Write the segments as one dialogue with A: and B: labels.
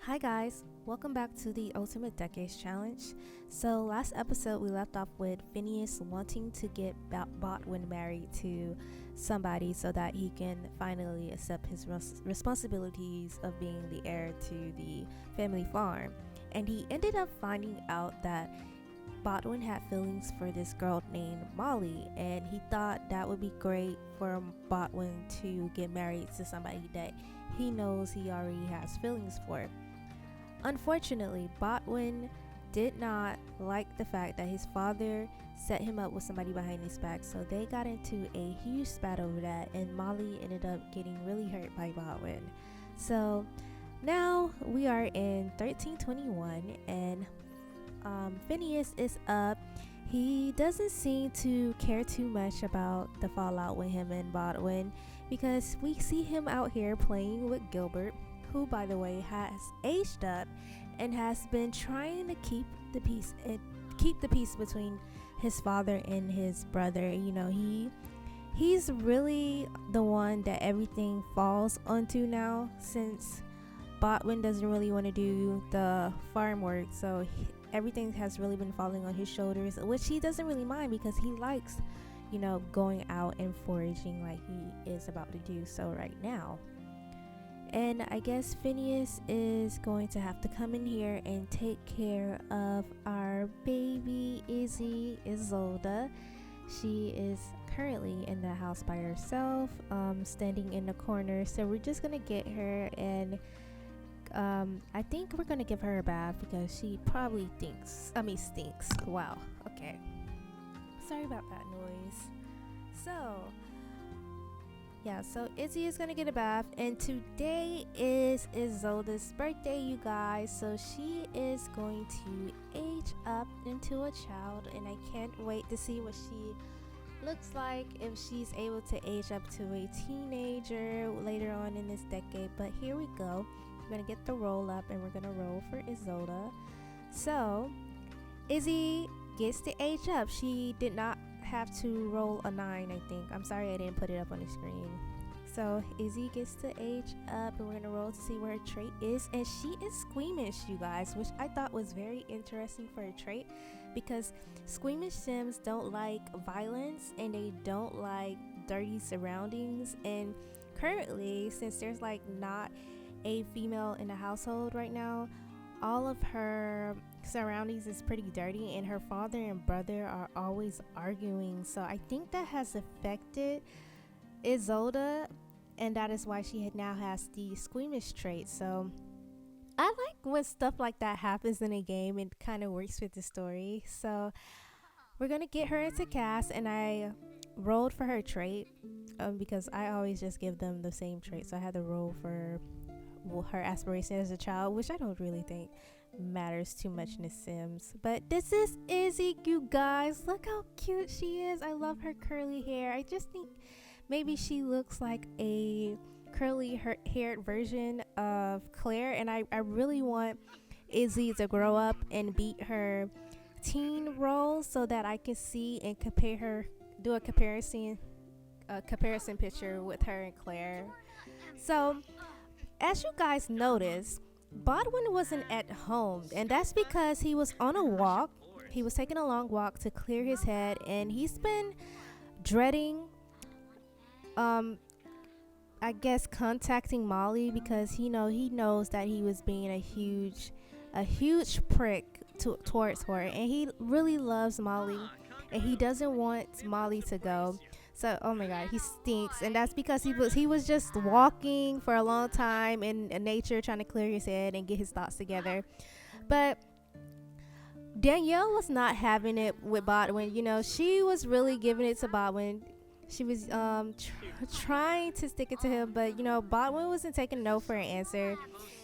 A: Hi guys, welcome back to the Ultimate Decades Challenge. So last episode we left off with Phineas wanting to get Baudwin married to somebody so that he can finally accept his responsibilities of being the heir to the family farm. And he ended up finding out that Baudwin had feelings for this girl named Molly, and he thought that would be great for Baudwin to get married to somebody that he knows he already has feelings for. Unfortunately, Baudwin did not like the fact that his father set him up with somebody behind his back, so they got into a huge spat over that, and Molly ended up getting really hurt by Baudwin. So now we are in 1321, and Phineas is up. He doesn't seem to care too much about the fallout with him and Baudwin, because we see him out here playing with Gilbert, who by the way has aged up and has been trying to keep the peace between his father and his brother. You know, he's really the one that everything falls onto now, since Baudwin doesn't really want to do the farm work, so everything has really been falling on his shoulders, which he doesn't really mind because he likes, going out and foraging like he is about to do so right now. And I guess Phineas is going to have to come in here and take care of our baby Isolda. She is currently in the house by herself, standing in the corner. So we're just gonna get her, and I think we're gonna give her a bath because she probably stinks. Wow. Okay. Sorry about that noise. So Izzy is gonna get a bath, and today is Isolda's birthday, you guys. So she is going to age up into a child, and I can't wait to see what she looks like if she's able to age up to a teenager later on in this decade. But here we go. We're gonna get the roll up, and we're gonna roll for Isolda. So Izzy gets to age up. She did not have to roll a 9, I think. I'm sorry I didn't put it up on the screen. So Izzy gets to age up, and we're gonna roll to see where her trait is, and she is squeamish, you guys, which I thought was very interesting for a trait, because squeamish Sims don't like violence and they don't like dirty surroundings. And currently, since there's not a female in the household right now, all of her surroundings is pretty dirty, and her father and brother are always arguing. So I think that has affected Isolda, and that is why she now has the squeamish trait. So I like when stuff like that happens in a game. It kind of works with the story. So we're gonna get her into cast, and I rolled for her trait because I always just give them the same trait. So I had to roll for her aspiration as a child, which I don't really think matters too much in The Sims. But this is Izzy, you guys. Look how cute she is. I love her curly hair. I just think maybe she looks like a curly haired version of Claire, and I really want Izzy to grow up and beat her teen role so that I can see and do a comparison picture with her and Claire. So as you guys noticed, Baudwin wasn't at home, and that's because he was on a walk. He was taking a long walk to clear his head, and he's been dreading I guess contacting Molly, because he knows that he was being a huge prick towards her, and he really loves Molly, and he doesn't want Molly to go. So, oh my god, he stinks, and that's because he was just walking for a long time in nature, trying to clear his head and get his thoughts together. But Danielle was not having it with Baudwin. She was really giving it to Baudwin. She was trying to stick it to him, but Baudwin wasn't taking no for an answer.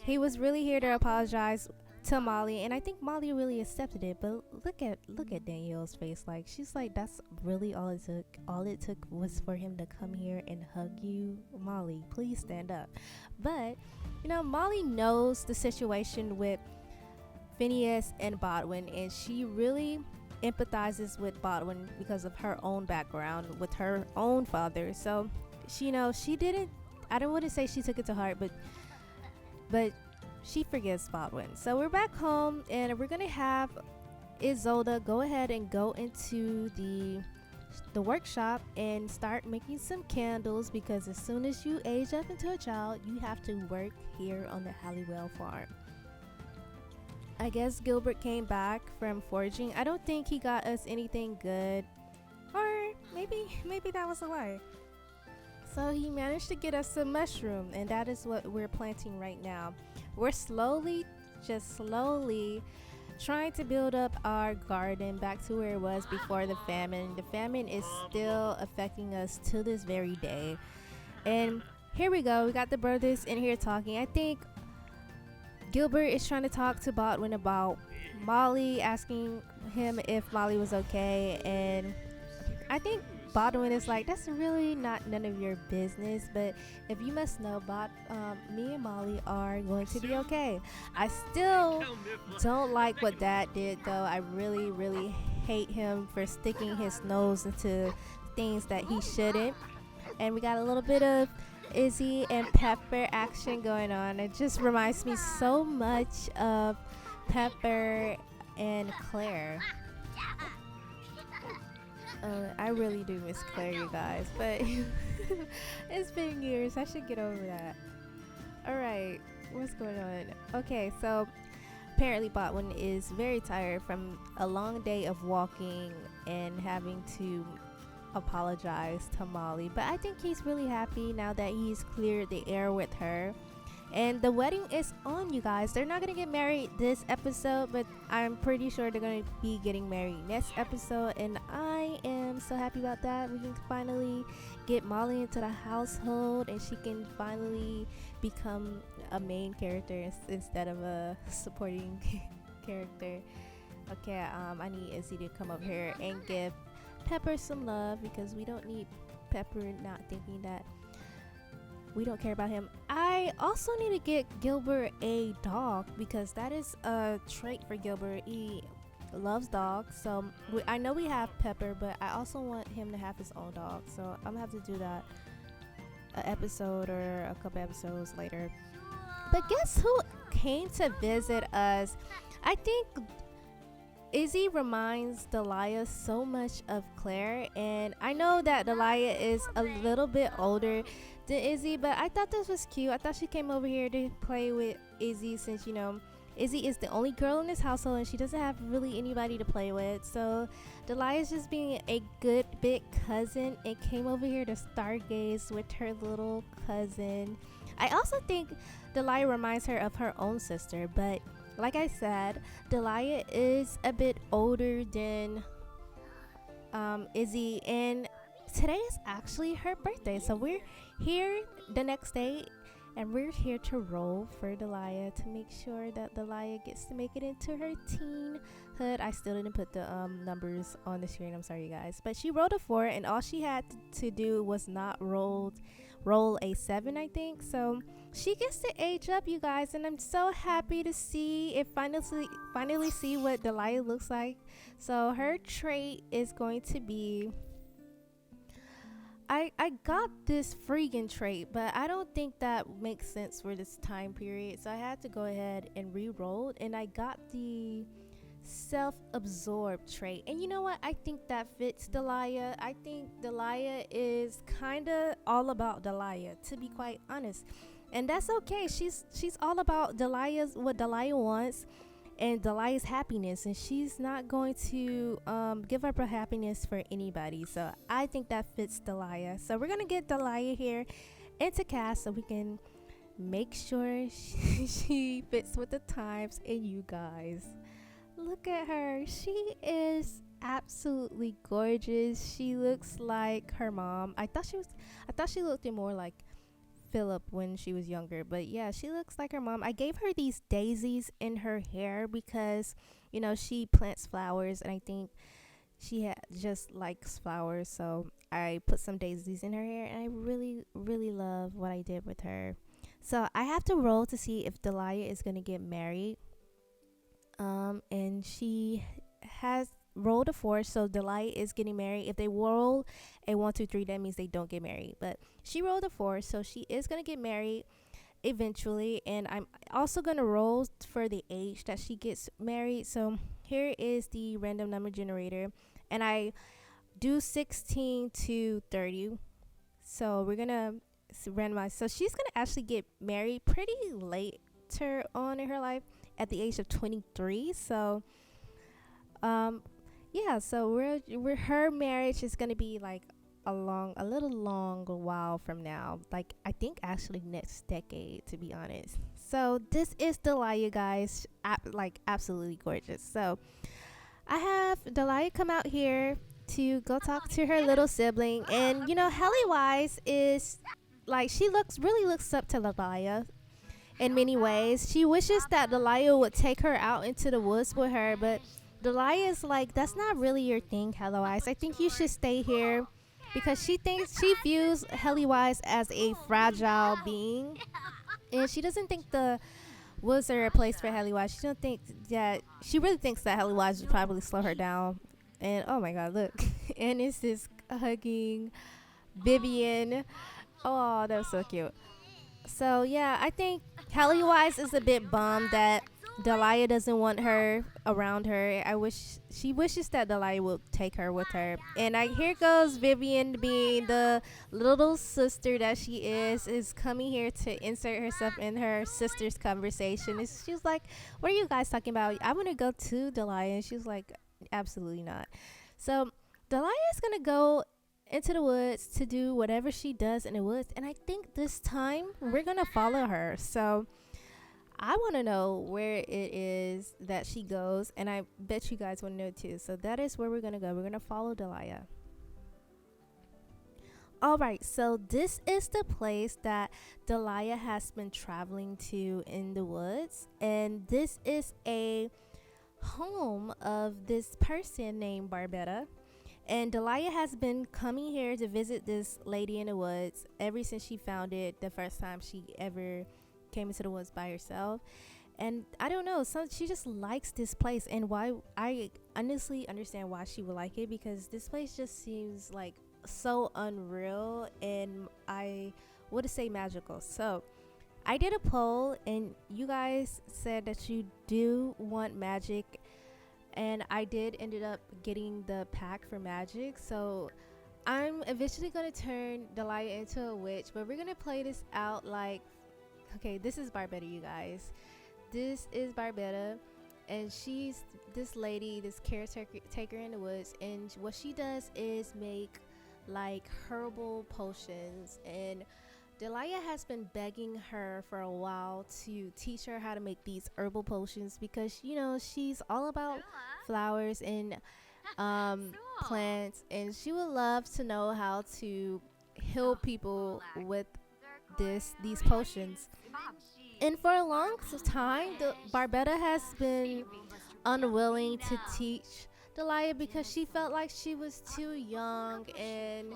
A: He was really here to apologize to Molly, and I think Molly really accepted it. But look at Danielle's face. Like, she's like, that's really all it took. All it took was for him to come here and hug you. Molly, please stand up. But Molly knows the situation with Phineas and Baudwin, and she really empathizes with Baudwin because of her own background with her own father. So she didn't, I don't want to say she took it to heart, but she forgives Baudwin. So we're back home, and we're gonna have Isolda go ahead and go into the workshop and start making some candles, because as soon as you age up into a child, you have to work here on the Halliwell farm. I guess Gilbert came back from foraging. I don't think he got us anything good, or maybe that was a lie. So he managed to get us some mushroom, and that is what we're planting right now. We're slowly, just slowly trying to build up our garden back to where it was before the famine. The famine is still affecting us to this very day. And here we go. We got the brothers in here talking. I think Gilbert is trying to talk to Baudwin about Molly, asking him if Molly was okay. And I think Baudwin is like, that's really none of your business, but if you must know, me and Molly are going to be okay. I still don't like what Dad did, though. I really hate him for sticking his nose into things that he shouldn't. And we got a little bit of Izzy and Pepper action going on. It just reminds me so much of Pepper and Claire. I really do miss Claire, you guys, but it's been years. I should get over that. Alright, what's going on? Okay, so apparently Baudwin is very tired from a long day of walking and having to apologize to Molly, but I think he's really happy now that he's cleared the air with her. And the wedding is on, you guys. They're not gonna get married this episode, but I'm pretty sure they're gonna be getting married next episode, and I am so happy about that. We can finally get Molly into the household, and she can finally become a main character instead of a supporting character. Okay, I need Izzy to come over here and give Pepper some love, because we don't need Pepper not thinking that we don't care about him. I also need to get Gilbert a dog, because that is a trait for Gilbert. He loves dogs. So I know we have Pepper, but I also want him to have his own dog. So I'm gonna have to do that an episode or a couple episodes later. But guess who came to visit us? I think Izzy reminds Delia so much of Claire, and I know that Delia is a little bit older than Izzy, but I thought this was cute. I thought she came over here to play with Izzy, since Izzy is the only girl in this household and she doesn't have really anybody to play with. So Delia is just being a good big cousin and came over here to stargaze with her little cousin. I also think Delia reminds her of her own sister, but like I said, Delia is a bit older than Izzy, and today is actually her birthday. So we're here the next day, and we're here to roll for Delia to make sure that Delia gets to make it into her teenhood. I still didn't put the numbers on the screen. I'm sorry, you guys. But she rolled a 4, and all she had to do was not roll a 7, I think. So she gets to age up, you guys, and I'm so happy to see it finally see what Delia looks like. So her trait is going to be, I got this freaking trait, but I don't think that makes sense for this time period. So I had to go ahead and re-roll, and I got the self-absorbed trait. And you know what? I think that fits Delia. I think Delia is kind of all about Delia, to be quite honest. And that's okay. She's all about what Delia wants and Delia's happiness, and she's not going to give up her happiness for anybody. So I think that fits Delia. So we're gonna get Delia here into cast so we can make sure she fits with the times. And you guys, look at her. She is absolutely gorgeous. She looks like her mom. I thought she looked more like Phillip when she was younger, but yeah, she looks like her mom. I gave her these daisies in her hair because she plants flowers, and I think she just likes flowers, so I put some daisies in her hair, and I really love what I did with her. So I have to roll to see if Delia is gonna get married, and she has rolled a 4, so Delia is getting married. If they roll a 1, 2, 3, that means they don't get married, but she rolled a 4, so she is gonna get married. eventually, and I'm also gonna roll for the age that she gets married. So here is the random number generator, and I do 16 to 30. So we're gonna randomize. So she's gonna actually get married pretty later on in her life at the age of 23. So um yeah, so we're her marriage is gonna be like a little long while from now, like I think actually next decade, to be honest. So this is Delia, guys. Like absolutely gorgeous. So I have Delia come out here to go talk to her little sibling, and you know, Helly Wise is like, she really looks up to Delia in many ways. She wishes that Delia would take her out into the woods with her, but Delia is like, that's not really your thing, Helly Wise. I think you should stay here, because she views Helly Wise as a fragile being, and she doesn't think the woods are a place for Helly Wise. She really thinks that Helly Wise would probably slow her down. And oh my god, look. And it's this hugging Viviane. Oh, that was so cute. So yeah, I think Helly Wise is a bit bummed that Delia doesn't want her around her. She wishes that Delia would take her with her. And here goes Viviane, being the little sister that she is coming here to insert herself in her sister's conversation. And she's like, "What are you guys talking about? I want to go to Delia." And she's like, "Absolutely not." So Delia is gonna go into the woods to do whatever she does in the woods, and I think this time we're gonna follow her. So I want to know where it is that she goes, and I bet you guys want to know too. So that is where we're gonna go. We're gonna follow Delia. All right, so this is the place that Delia has been traveling to in the woods, and this is a home of this person named Barbetta. And Delia has been coming here to visit this lady in the woods ever since she found it the first time she ever came into the woods by herself. And I don't know, she just likes this place. And why, I honestly understand why she would like it, because this place just seems like so unreal, and I would say magical. So I did a poll, and you guys said that you do want magic, and I did ended up getting the pack for magic. So I'm eventually going to turn Delia into a witch, but we're going to play this out like, okay, this is Barbetta, you guys. This is Barbetta, and she's this lady, this caretaker in the woods, and what she does is make like herbal potions. And Delia has been begging her for a while to teach her how to make these herbal potions, because you know, she's all about flowers and plants, and she would love to know how to heal people with these potions. And for a long time, Barbetta has been unwilling to teach Delia, because she felt like she was too young and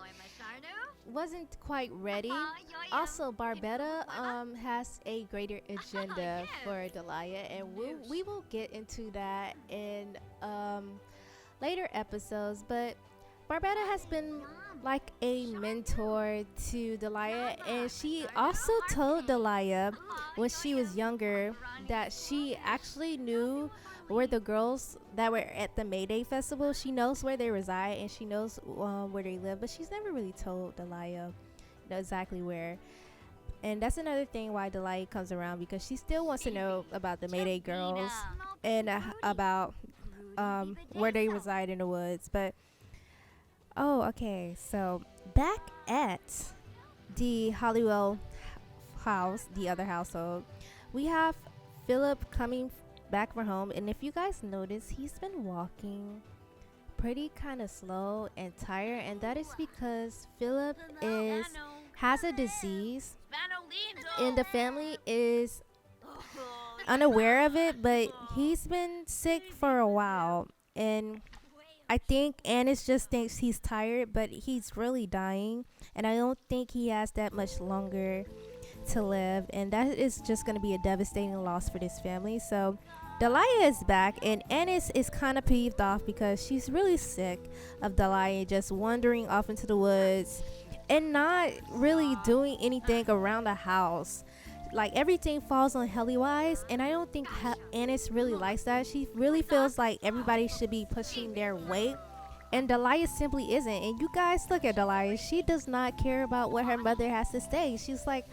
A: wasn't quite ready. Also, Barbetta has a greater agenda for Delia, and we will get into that in later episodes. But Barbetta has been like a mentor to Delia, and she also told Delia when she was younger that she actually knew where the girls that were at the Mayday festival, she knows where they reside, and she knows where they live, but she's never really told Delia exactly where. And that's another thing why Delia comes around, because she still wants to know about the Mayday girls and about where they reside in the woods. But okay, so back at the Hollywell house, the other household, we have Phillip coming back from home, and if you guys notice, he's been walking pretty kind of slow and tired, and that is because Phillip has a disease, and the family is unaware of it, but he's been sick for a while, and I think Annis just thinks he's tired, but he's really dying, and I don't think he has that much longer to live, and that is just going to be a devastating loss for this family. So Delia is back, and Annis is kind of peeved off because she's really sick of Delia just wandering off into the woods and not really doing anything around the house. like everything falls on Hellywise, and I don't think Annis really likes that. She really feels like everybody should be pushing their weight, and Delia simply isn't. And you guys look at Delia; she does not care about what her mother has to say. She's like,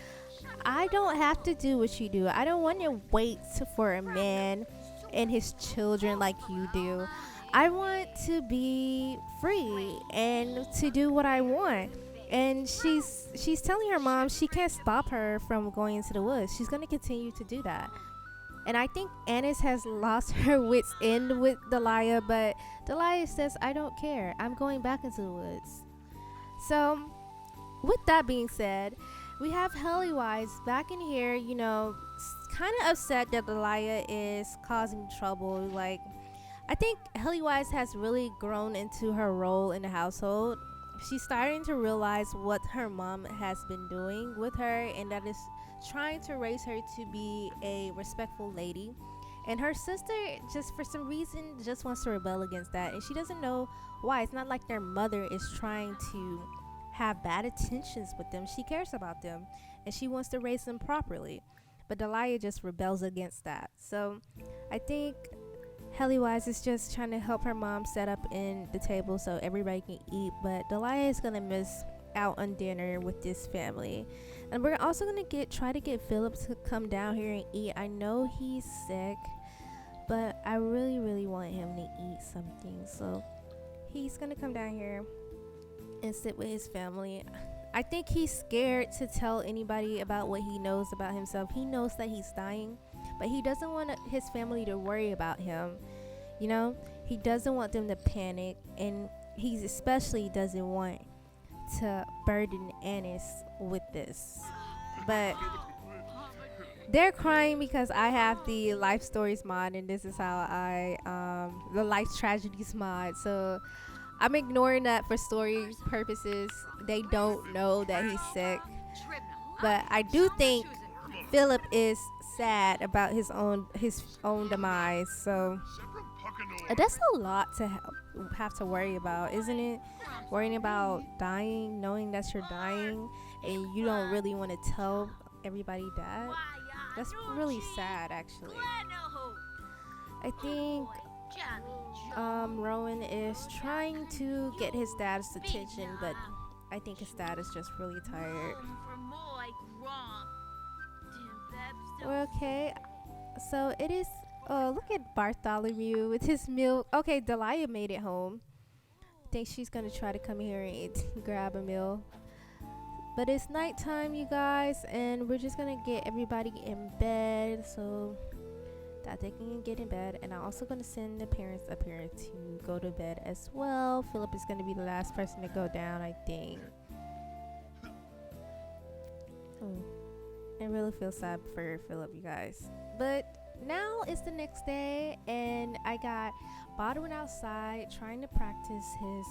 A: I don't have to do what you do. I don't want to wait for a man and his children like you do. I want to be free and to do what I want. And she's telling her mom she can't stop her from going into the woods. She's going to continue to do that. And I think Annis has lost her wits end with Delia, but Delia says, I don't care. I'm going back into the woods. So, with that being said, we have Hellywise back in here, you know, kind of upset that Delia is causing trouble. Like, I think Hellywise has really grown into her role in the household. She's starting to realize what her mom has been doing with her, and that is trying to raise her to be a respectful lady. And her sister, just for some reason, just wants to rebel against that, and she doesn't know why. It's not like their mother is trying to have bad intentions with them. She cares about them, and she wants to raise them properly. But Delia just rebels against that. So I think Hellywise is just trying to help her mom set up in the table so everybody can eat, but Delia is gonna miss out on dinner with this family. And we're also gonna try to get Phillip to come down here and eat. I know he's sick, but I really want him to eat something, so he's gonna come down here and sit with his family. I think he's scared to tell anybody about what he knows about himself. He knows that he's dying, but he doesn't want his family to worry about him. You know, he doesn't want them to panic, and he especially doesn't want to burden Annis with this. But they're crying because I have the life stories mod, and this is how the life tragedies mod. So I'm ignoring that for story purposes. They don't know that he's sick, but I do think Phillip is sad about his own demise. So that's a lot to have to worry about, isn't it? Worrying about dying, knowing that you're dying, and you don't really want to tell everybody that. That's really sad, actually. I think Rowan is trying to get his dad's attention, but I think his dad is just really tired. Okay, so it is. Oh, look at Bartholomew with his milk. Okay, Delia made it home. I think she's gonna try to come here and grab a meal. But it's nighttime, you guys, and we're just gonna get everybody in bed so that they can get in bed. And I'm also gonna send the parents up here to go to bed as well. Phillip is gonna be the last person to go down, I think. Oh, I really feel sad for Phillip, you guys. But now it's the next day, and I got Baudwin outside trying to practice his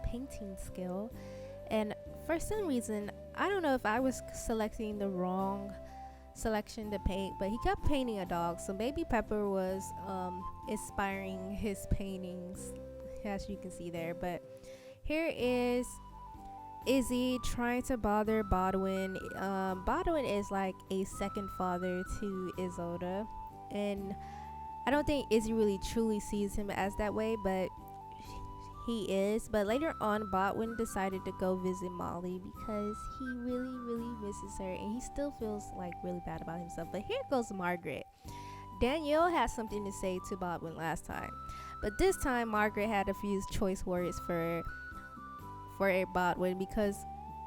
A: painting skill. And for some reason, I don't know if I was selecting the wrong selection to paint, but he kept painting a dog, so maybe Pepper was inspiring his paintings, as you can see there. But here is Izzy trying to bother Baudwin. Baudwin is like a second father to Isolda, and I don't think Izzy really truly sees him as that way, but he is. But later on, Baudwin decided to go visit Molly because he really misses her, and he still feels like really bad about himself. But here goes Margaret. Danielle has something to say to Baudwin last time, but this time Margaret had a few choice words for Baudwin, because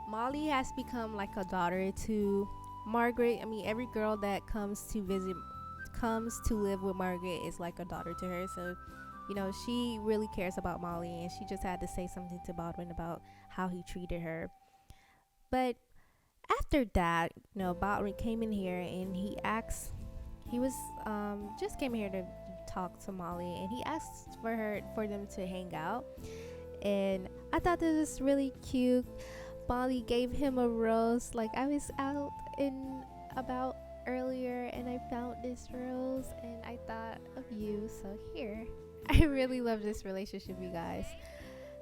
A: Molly has become like a daughter to Margaret. I mean, every girl that comes to live with Margaret is like a daughter to her. So, you know, she really cares about Molly, and she just had to say something to Baudwin about how he treated her. But after that, you know, Baudwin came in here and he was just came here to talk to Molly, and he asked for them to hang out. And I thought this was really cute. Molly gave him a rose. Like, I was out and about earlier, and I found this rose, and I thought of you, so here. I really love this relationship, you guys.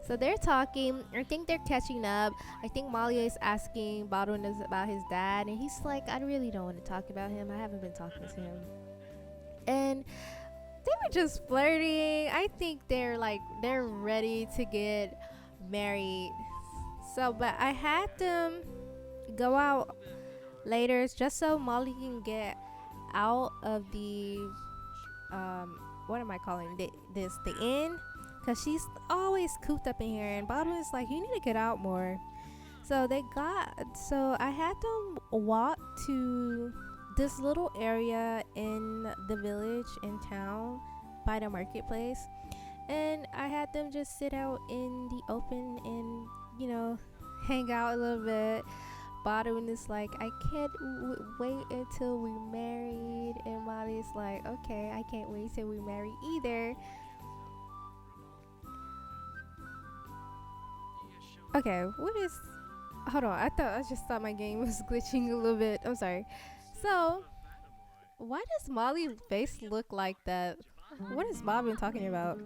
A: So they're talking. I think they're catching up. I think Malia is asking Baudwin about his dad, and he's like, I really don't want to talk about him. I haven't been talking to him. And they were just flirting. I think they're ready to get married. So, but I had them go out later just so Molly can get out of the what am I calling the inn, because she's always cooped up in here, and Baldwin's like, you need to get out more. So I had them walk to this little area in the village in town by the marketplace, and I had them just sit out in the open and hang out a little bit. Baudwin is like, I can't wait until we married, and Molly's like, okay, I can't wait till we marry either. Okay, hold on, I just thought my game was glitching a little bit. I'm sorry. So why does Molly's face look like that? What is Baudwin talking about?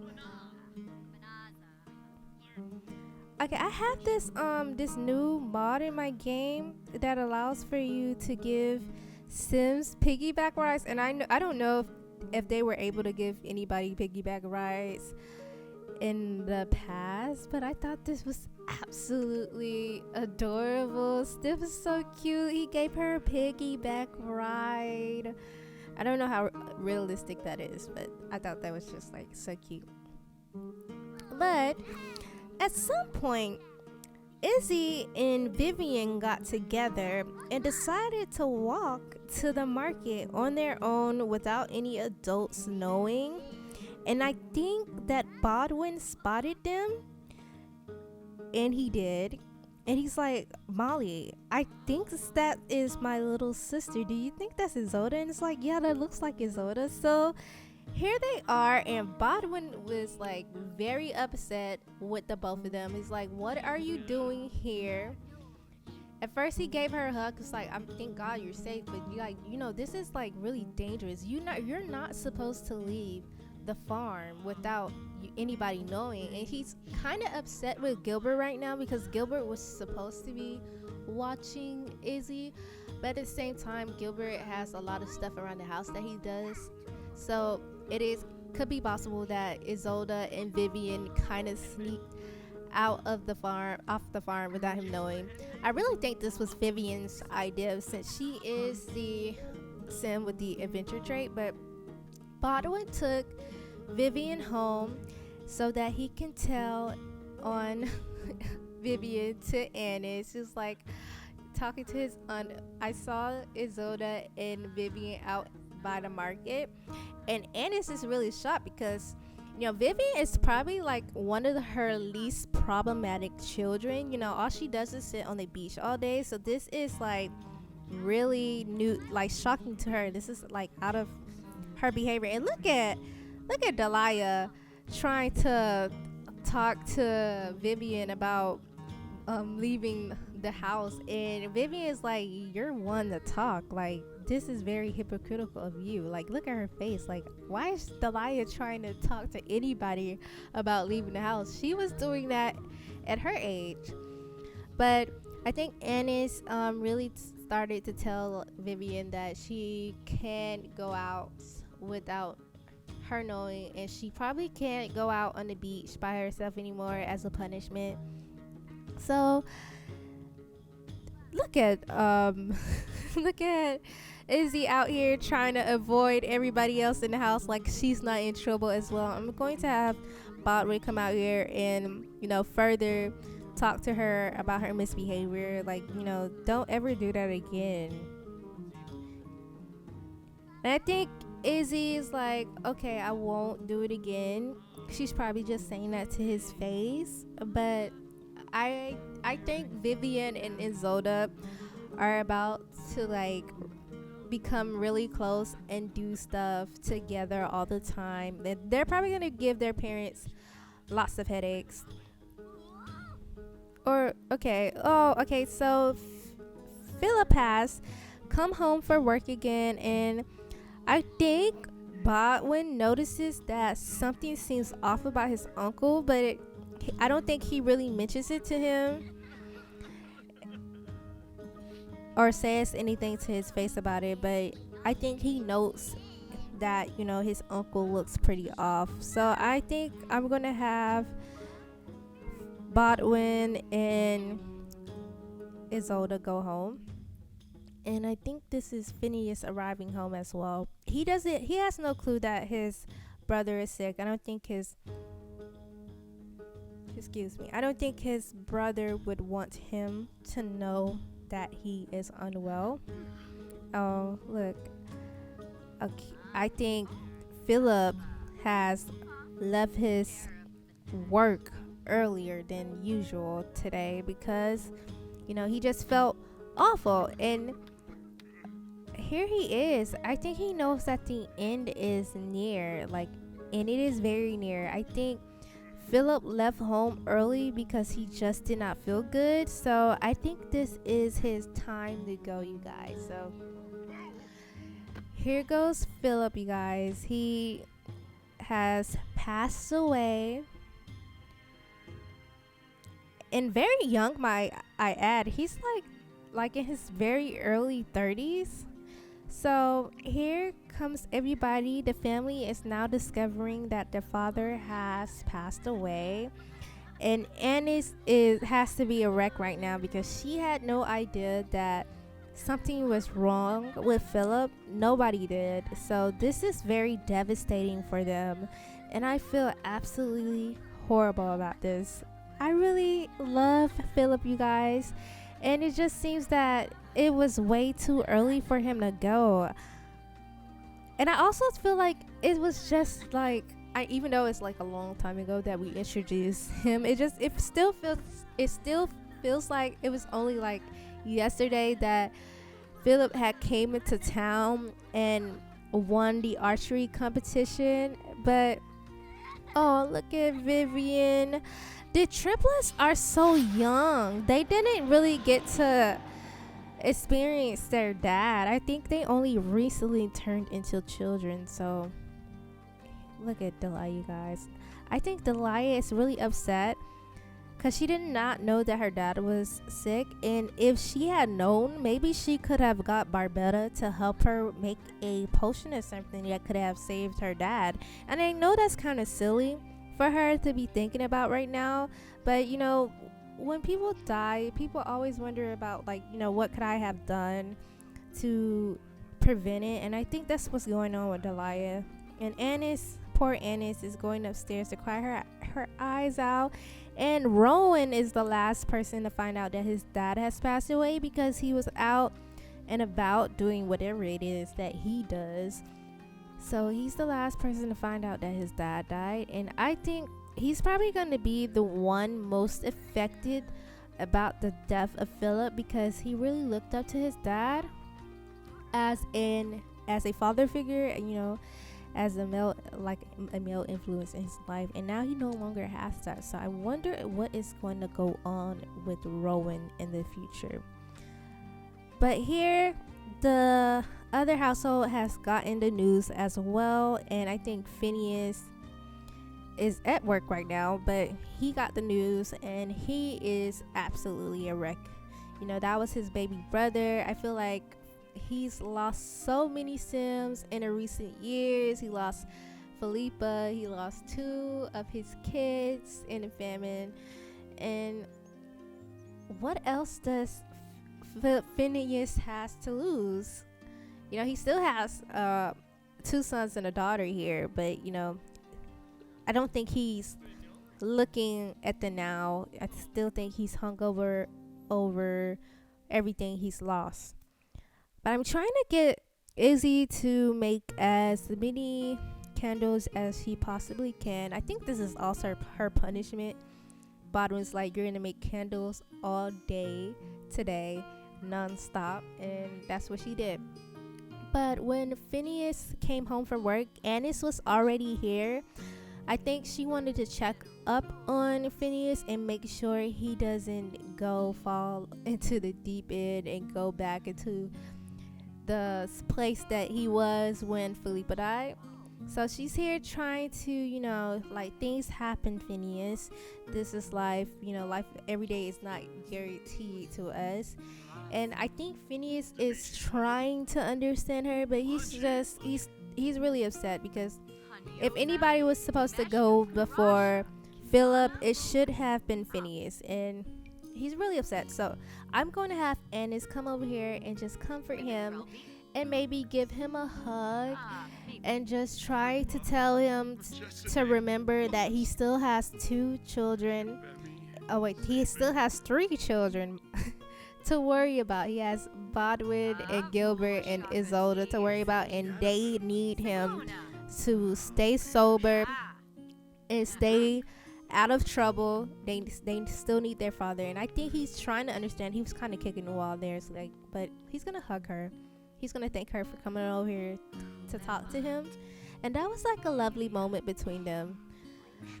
A: Okay, I have this new mod in my game that allows for you to give Sims piggyback rides, and I don't know if they were able to give anybody piggyback rides in the past, but I thought this was absolutely adorable. This was so cute. He gave her a piggyback ride. I don't know how realistic that is, but I thought that was just like so cute. But at some point, Izzy and Viviane got together and decided to walk to the market on their own without any adults knowing. And I think that Baudwin spotted them, and he did. And he's like, Molly, I think that is my little sister. Do you think that's Isolda? And it's like, yeah, that looks like Isolda. So here they are, and Baudwin was like very upset with the both of them. He's like, what are you doing here? At first he gave her a hug. It's like, thank God you're safe, but this is like really dangerous. You're not supposed to leave the farm without anybody knowing. And he's kind of upset with Gilbert right now because Gilbert was supposed to be watching Izzy, but at the same time Gilbert has a lot of stuff around the house that he does, so could be possible that Isolda and Viviane kind of sneaked off the farm without him knowing. I really think this was Viviane's idea since she is the sim with the adventure trait, but Baudwin took Viviane home so that he can tell on Viviane to Annis. Just like talking to his aunt. I saw Isolda and Viviane out by the market, and Annis is really shocked because Viviane is probably like one of her least problematic children. All she does is sit on the beach all day, so this is like really new, like shocking to her. This is like out of her behavior. And look at Delia trying to talk to Viviane about leaving the house, and Viviane is like, you're one to talk, like this is very hypocritical of you. Like, look at her face. Like, why is Delia trying to talk to anybody about leaving the house? She was doing that at her age. But I think Annis really started to tell Viviane that she can't go out without her knowing, and she probably can't go out on the beach by herself anymore as a punishment. So look at Izzy out here trying to avoid everybody else in the house like she's not in trouble as well. I'm going to have Baudwin come out here and further talk to her about her misbehavior. Like, don't ever do that again. And I think Izzy is like, okay, I won't do it again. She's probably just saying that to his face, but I think Viviane and Isolda are about to like become really close and do stuff together all the time. They're probably gonna give their parents lots of headaches. So Phillip has come home for work again, and I think Baudwin notices that something seems off about his uncle, but I don't think he really mentions it to him or says anything to his face about it, but I think he notes that, you know, his uncle looks pretty off. So I think I'm gonna have Baudwin and Isolda go home. And I think this is Phineas arriving home as well. He has no clue that his brother is sick. I don't think his brother would want him to know that he is unwell. Oh, look. Okay. I think Phillip has left his work earlier than usual today because, you know, he just felt awful. And here he is. I think he knows that the end is near, and it is very near. I think Phillip left home early because he just did not feel good. So I think this is his time to go, you guys. So here goes Phillip, you guys. He has passed away. And very young, I add. He's like in his very early 30s. So here comes everybody. The family is now discovering that their father has passed away. And Annis has to be a wreck right now because she had no idea that something was wrong with Phillip. Nobody did. So this is very devastating for them. And I feel absolutely horrible about this. I really love Phillip, you guys. And it just seems that it was way too early for him to go. And I also feel like it was just even though it's like a long time ago that we introduced him, it still feels like it was only like yesterday that Phillip had came into town and won the archery competition. But oh, look at Viviane. The triplets are so young. They didn't really get to experience their dad. I think they only recently turned into children. So look at Delia, you guys. I think Delia is really upset because she did not know that her dad was sick. And if she had known, maybe she could have got Barbetta to help her make a potion or something that could have saved her dad. And I know that's kind of silly for her to be thinking about right now, but you know, when people die, people always wonder about what could I have done to prevent it. And I think that's what's going on with Delia. And Annis, poor Annis, is going upstairs to cry her eyes out. And Rowan is the last person to find out that his dad has passed away because he was out and about doing whatever it is that he does. So he's the last person to find out that his dad died. And I think he's probably going to be the one most affected about the death of Phillip because he really looked up to his dad as a father figure, and, you know, as a male influence in his life. And now he no longer has that. So I wonder what is going to go on with Rowan in the future. But here, the other household has gotten the news as well, and I think Phineas is at work right now, but he got the news and he is absolutely a wreck. You know, that was his baby brother. I feel like he's lost so many Sims in the recent years. He lost Philippa, he lost 2 of his kids in the famine. And what else does Phineas has to lose? You know, he still has 2 sons and a daughter here, but you know, I don't think he's looking at the now. I still think he's hungover over everything he's lost. But I'm trying to get Izzy to make as many candles as she possibly can. I think this is also her punishment. Baudwin's like, you're gonna make candles all day today, non-stop, and that's what she did. But when Phineas came home from work, Annis was already here. I think she wanted to check up on Phineas and make sure he doesn't fall into the deep end and go back into the place that he was when Philippa died. So she's here trying to, like, things happen, Phineas. This is life. Life every day is not guaranteed to us. And I think Phineas is trying to understand her, but he's really upset because if anybody was supposed to go before Phillip, it should have been Phineas, and he's really upset. So I'm going to have Annis come over here and just comfort him and maybe give him a hug and just try to tell him to remember that he still has 2 children. Oh wait, he still has 3 children to worry about. He has Baudwin and Gilbert and Isolda to worry about, and they need him to stay sober and stay out of trouble. They still need their father, and I think he's trying to understand. He was kind of kicking the wall there, so but he's gonna hug her. He's gonna thank her for coming over here to talk to him, and that was like a lovely moment between them.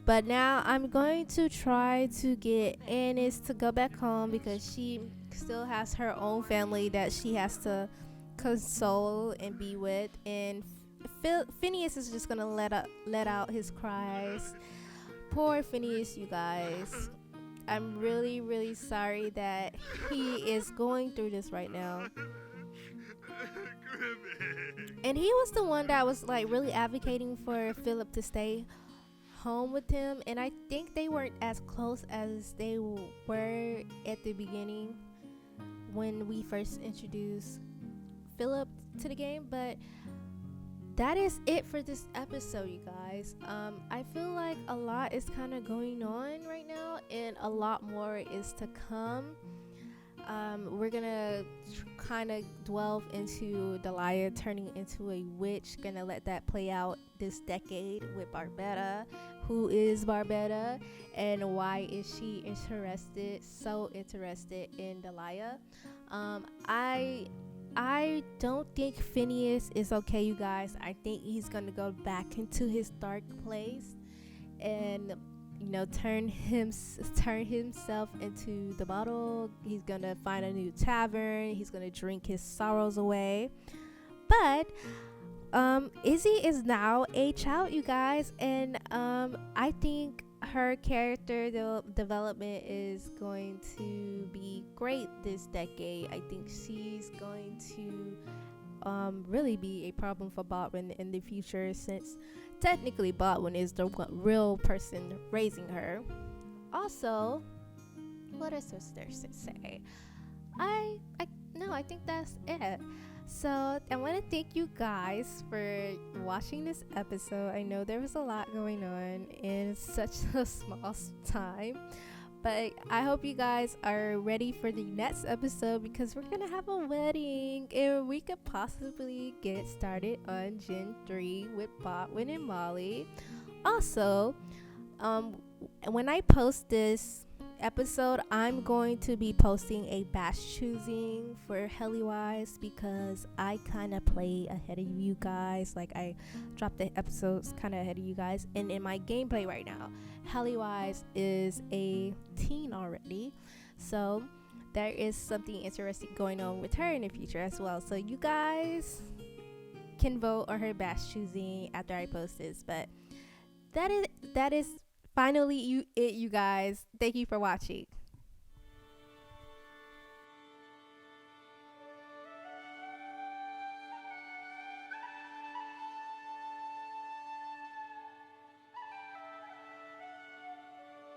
A: But now I'm going to try to get Annis to go back home because she still has her own family that she has to console and be with, and Phineas is just gonna let out his cries. Poor Phineas, you guys. I'm really, really sorry that he is going through this right now. And he was the one that was like really advocating for Phillip to stay home with him, and I think they weren't as close as they were at the beginning when we first introduced Phillip to the game. But that is it for this episode, you guys. I feel like a lot is kind of going on right now, and a lot more is to come. We're gonna kind of delve into Delia turning into a witch. Gonna let that play out this decade with Barbetta. Who is Barbetta, and why is she so interested in Delia? I don't think Phineas is okay, you guys. I think he's gonna go back into his dark place and turn himself into the bottle. He's gonna find a new tavern. He's gonna drink his sorrows away. But Izzy is now a child, you guys, and I think her character development is going to be great this decade. I think she's going to really be a problem for Baudwin in the future, since technically Baudwin is the real person raising her. Also, what else is there to say? I think that's it. So I want to thank you guys for watching this episode. I know there was a lot going on in such a small time, but I hope you guys are ready for the next episode, because we're gonna have a wedding and we could possibly get started on Gen 3 with Baudwin and Molly. Also, when I post this episode, I'm going to be posting a batch choosing for Hellywise, because I kind of play ahead of you guys. Like, I dropped the episodes kind of ahead of you guys, and in my gameplay right now, Hellywise is a teen already, so there is something interesting going on with her in the future as well. So you guys can vote on her batch choosing after I post this. But that is finally you guys. Thank you for watching.